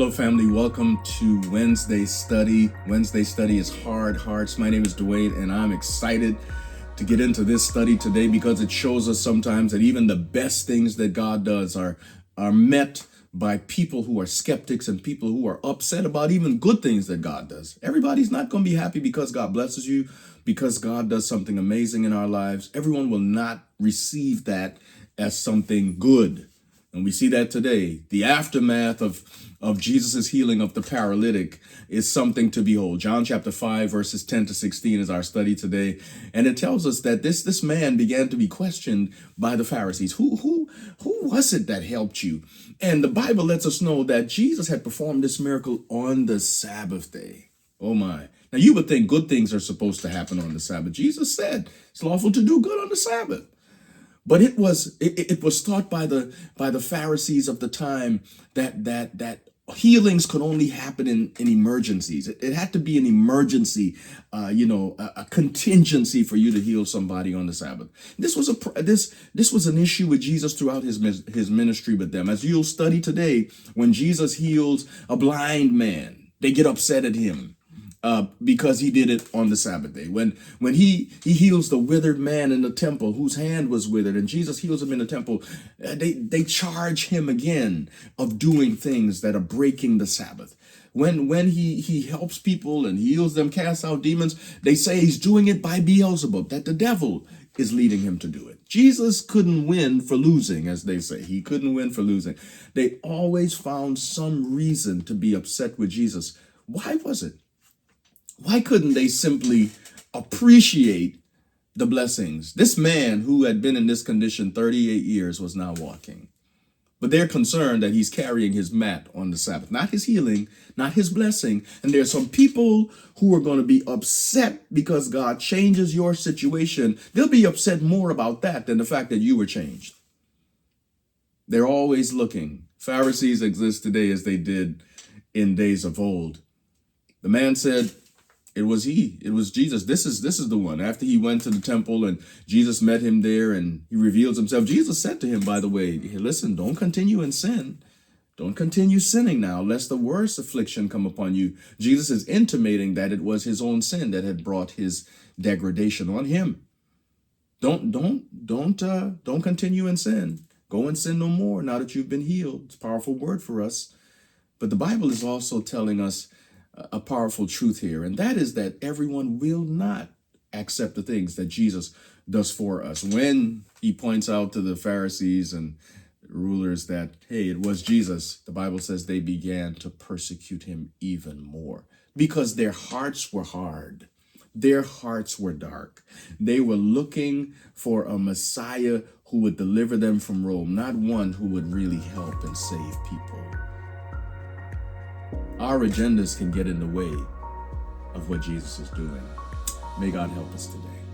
Hello, family. Welcome to Wednesday Study. Wednesday Study is Hard Hearts. My name is Dwain, and I'm excited to get into this study today because it shows us sometimes that even the best things that God does are met by people who are skeptics and people who are upset about even good things that God does. Everybody's not going to be happy because God blesses you, because God does something amazing in our lives. Everyone will not receive that as something good. And we see that today. The aftermath of Jesus' healing of the paralytic is something to behold. John chapter 5, verses 10 to 16 is our study today. And it tells us that this man began to be questioned by the Pharisees. Who was it that helped you? And the Bible lets us know that Jesus had performed this miracle on the Sabbath day. Oh my. Now you would think good things are supposed to happen on the Sabbath. Jesus said it's lawful to do good on the Sabbath. But it was taught by the Pharisees of the time that healings could only happen in emergencies. It had to be an emergency, a contingency for you to heal somebody on the Sabbath. This was an issue with Jesus throughout his ministry with them. As you'll study today, when Jesus heals a blind man, they get upset at him. Because he did it on the Sabbath day. When he heals the withered man in the temple whose hand was withered, and Jesus heals him in the temple, they charge him again of doing things that are breaking the Sabbath. When he helps people and heals them, casts out demons, they say he's doing it by Beelzebub, that the devil is leading him to do it. Jesus couldn't win for losing, as they say. He couldn't win for losing. They always found some reason to be upset with Jesus. Why was it? Why couldn't they simply appreciate the blessings? This man who had been in this condition 38 years was now walking. But they're concerned that he's carrying his mat on the Sabbath, not his healing, not his blessing. And there's some people who are going to be upset because God changes your situation. They'll be upset more about that than the fact that you were changed. They're always looking. Pharisees exist today as they did in days of old. The man said, it was Jesus. This is the one. After he went to the temple and Jesus met him there and he reveals himself, Jesus said to him, by the way, hey, listen, don't continue in sin. Don't continue sinning now, lest the worst affliction come upon you. Jesus is intimating that it was his own sin that had brought his degradation on him. Don't continue in sin. Go and sin no more now that you've been healed. It's a powerful word for us. But the Bible is also telling us a powerful truth here, and that is that everyone will not accept the things that Jesus does for us. When he points out to the Pharisees and rulers that, hey, it was Jesus, the Bible says they began to persecute him even more because their hearts were hard. Their hearts were dark. They were looking for a Messiah who would deliver them from Rome, not one who would really help and save people. Our agendas can get in the way of what Jesus is doing. May God help us today.